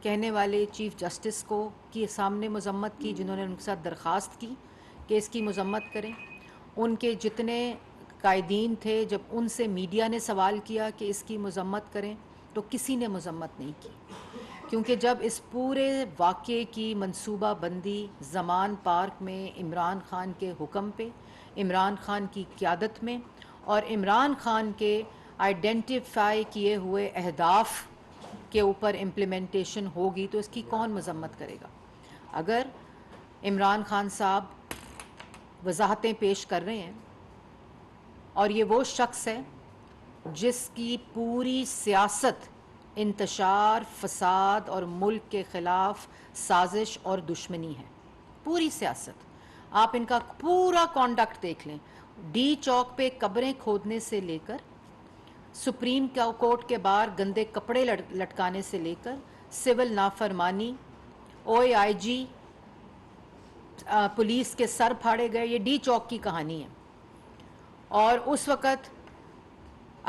کہنے والے chief justice کو کی سامنے مذمت کی، جنہوں نے ان کے ساتھ درخواست کی کہ اس کی مذمت کریں. ان کے جتنے قائدین تھے، جب ان سے میڈیا نے سوال کیا کہ اس کی مذمت کریں تو کسی نے مذمت نہیں کی، کیونکہ جب اس پورے واقعے کی منصوبہ بندی زمان پارک میں عمران خان کے حکم پہ، عمران خان کی قیادت میں اور عمران خان کے آئیڈینٹیفائی کیے ہوئے اہداف کے اوپر امپلیمنٹیشن ہوگی تو اس کی کون مذمت کرے گا؟ اگر عمران خان صاحب وضاحتیں پیش کر رہے ہیں اور یہ وہ شخص ہے جس کی پوری سیاست انتشار، فساد اور ملک کے خلاف سازش اور دشمنی ہے، پوری سیاست. آپ ان کا پورا کانڈکٹ دیکھ لیں، ڈی چوک پہ قبریں کھودنے سے لے کر، سپریم کورٹ کے باہر گندے کپڑے لٹکانے سے لے کر، سول نافرمانی، او اے آئی جی پولیس کے سر پھاڑے گئے، یہ ڈی چوک کی کہانی ہے. اور اس وقت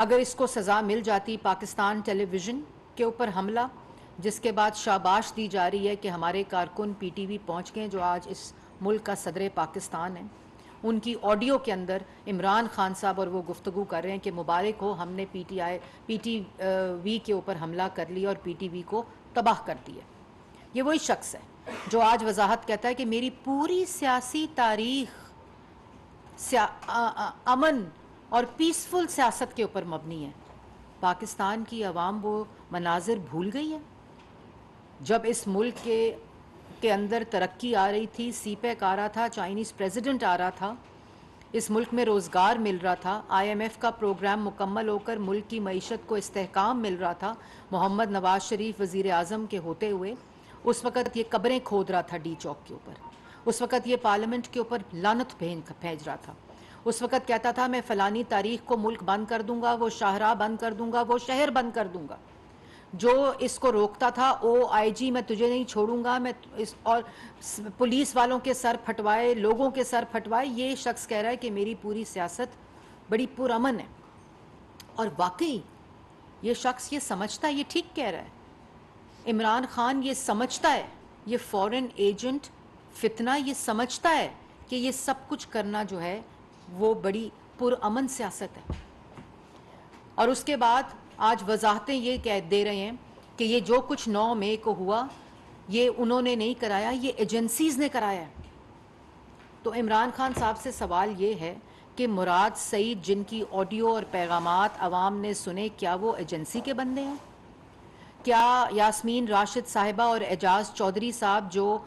اگر اس کو سزا مل جاتی، پاکستان ٹیلی ویژن کے اوپر حملہ، جس کے بعد شاباش دی جا رہی ہے کہ ہمارے کارکن پی ٹی وی پہنچ گئے جو آج اس ملک کا صدر پاکستان ہے، ان کی آڈیو کے اندر عمران خان صاحب اور وہ گفتگو کر رہے ہیں کہ مبارک ہو، ہم نے پی ٹی وی کے اوپر حملہ کر لیا اور پی ٹی وی کو تباہ کر دیا. یہ وہی شخص ہے جو آج وضاحت کہتا ہے کہ میری پوری سیاسی تاریخ امن اور پیسفل سیاست کے اوپر مبنی ہے. پاکستان کی عوام وہ مناظر بھول گئی ہے جب اس ملک کے اندر ترقی آ رہی تھی، سی پیک آ رہا تھا، چائنیز پریزیڈنٹ آ رہا تھا، اس ملک میں روزگار مل رہا تھا، آئی ایم ایف کا پروگرام مکمل ہو کر ملک کی معیشت کو استحکام مل رہا تھا محمد نواز شریف وزیر اعظم کے ہوتے ہوئے. اس وقت یہ قبریں کھود رہا تھا ڈی چوک کے اوپر، اس وقت یہ پارلیمنٹ کے اوپر لعنت بھیج رہا تھا، اس وقت کہتا تھا میں فلانی تاریخ کو ملک بند کر دوں گا، وہ شاہراہ بند کر دوں گا، وہ شہر بند کر دوں گا. جو اس کو روکتا تھا، او آئی جی میں تجھے نہیں چھوڑوں گا، میں اور پولیس والوں کے سر پھٹوائے، لوگوں کے سر پھٹوائے. یہ شخص کہہ رہا ہے کہ میری پوری سیاست بڑی پرامن ہے. اور واقعی یہ شخص یہ سمجھتا ہے، یہ ٹھیک کہہ رہا ہے. عمران خان یہ سمجھتا ہے، یہ فورن ایجنٹ فتنہ یہ سمجھتا ہے کہ یہ سب کچھ کرنا جو ہے وہ بڑی پرامن سیاست ہے. اور اس کے بعد آج وضاحتیں یہ کہہ دے رہے ہیں کہ یہ جو کچھ 9 مئی کو ہوا یہ انہوں نے نہیں کرایا، یہ ایجنسیز نے کرایا ہے. تو عمران خان صاحب سے سوال یہ ہے کہ مراد سعید جن کی آڈیو اور پیغامات عوام نے سنے، کیا وہ ایجنسی کے بندے ہیں؟ کیا یاسمین راشد صاحبہ اور اعجاز چودھری صاحب جو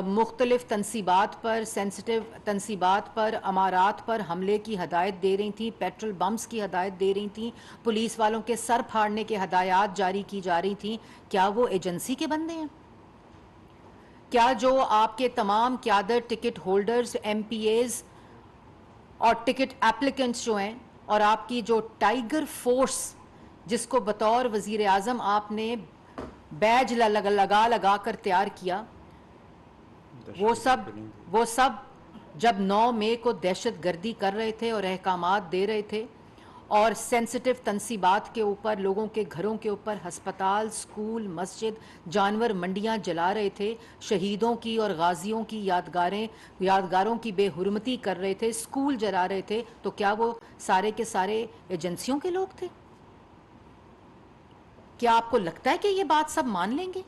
مختلف تنصیبات پر، سینسٹیو تنصیبات پر، امارات پر حملے کی ہدایت دے رہی تھیں، پیٹرول بمز کی ہدایت دے رہی تھیں، پولیس والوں کے سر پھاڑنے کے ہدایات جاری کی جا رہی تھیں، کیا وہ ایجنسی کے بندے ہیں؟ کیا جو آپ کے تمام قیادر، ticket holders, M P As اور ٹکٹ اپلیکنٹس جو ہیں، اور آپ کی جو ٹائیگر فورس جس کو بطور وزیر اعظم آپ نے بیج لگا کر تیار کیا، وہ سب جب 9 مئی کو دہشت گردی کر رہے تھے اور احکامات دے رہے تھے اور سینسٹیو تنصیبات کے اوپر، لوگوں کے گھروں کے اوپر، ہسپتال، سکول، مسجد، جانور منڈیاں جلا رہے تھے، شہیدوں کی اور غازیوں کی یادگاروں کی بے حرمتی کر رہے تھے، سکول جلا رہے تھے، تو کیا وہ سارے کے سارے ایجنسیوں کے لوگ تھے؟ کیا آپ کو لگتا ہے کہ یہ بات سب مان لیں گے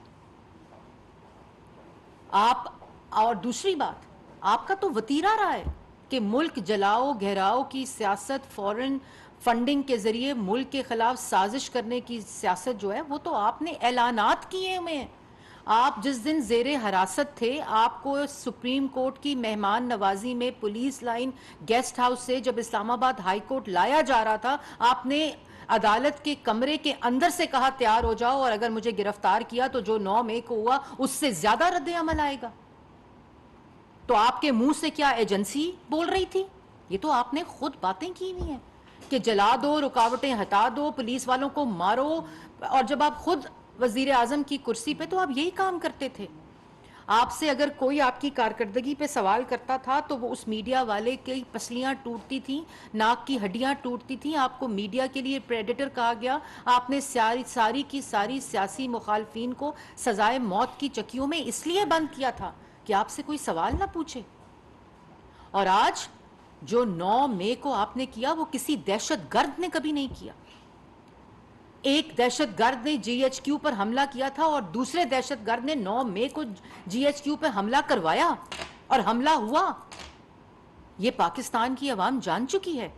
آپ؟ اور دوسری بات، آپ کا تو وتیرہ رہا ہے کہ ملک جلاؤ گھیراؤ کی سیاست، فورن فنڈنگ کے ذریعے ملک کے خلاف سازش کرنے کی سیاست جو ہے وہ تو آپ نے اعلانات کیے ہوئے ہیں. آپ جس دن زیر حراست تھے، آپ کو سپریم کورٹ کی مہمان نوازی میں پولیس لائن گیسٹ ہاؤس سے جب اسلام آباد ہائی کورٹ لایا جا رہا تھا، آپ نے عدالت کے کمرے کے اندر سے کہا تیار ہو جاؤ، اور اگر مجھے گرفتار کیا تو جو 9 مئی کو ہوا اس سے زیادہ رد عمل آئے گا. تو آپ کے منہ سے کیا ایجنسی بول رہی تھی؟ یہ تو آپ نے خود باتیں کی ہوئی ہیں کہ جلا دو، رکاوٹیں ہٹا دو، پولیس والوں کو مارو. اور جب آپ خود وزیر اعظم کی کرسی پہ تو آپ یہی کام کرتے تھے. آپ سے اگر کوئی آپ کی کارکردگی پہ سوال کرتا تھا تو وہ اس میڈیا والے کی پسلیاں ٹوٹتی تھیں، ناک کی ہڈیاں ٹوٹتی تھیں، آپ کو میڈیا کے لیے پریڈیٹر کہا گیا، آپ نے ساری کی ساری سیاسی مخالفین کو سزائے موت کی چکیوں میں اس لیے بند کیا تھا کہ آپ سے کوئی سوال نہ پوچھے۔ اور آج جو 9 مئی کو آپ نے کیا وہ کسی دہشت گرد نے کبھی نہیں کیا۔ ایک دہشت گرد نے جی ایچ کیو پر حملہ کیا تھا اور دوسرے دہشت گرد نے 9 مئی کو جی ایچ کیو پر حملہ کروایا اور حملہ ہوا۔ یہ پاکستان کی عوام جان چکی ہے۔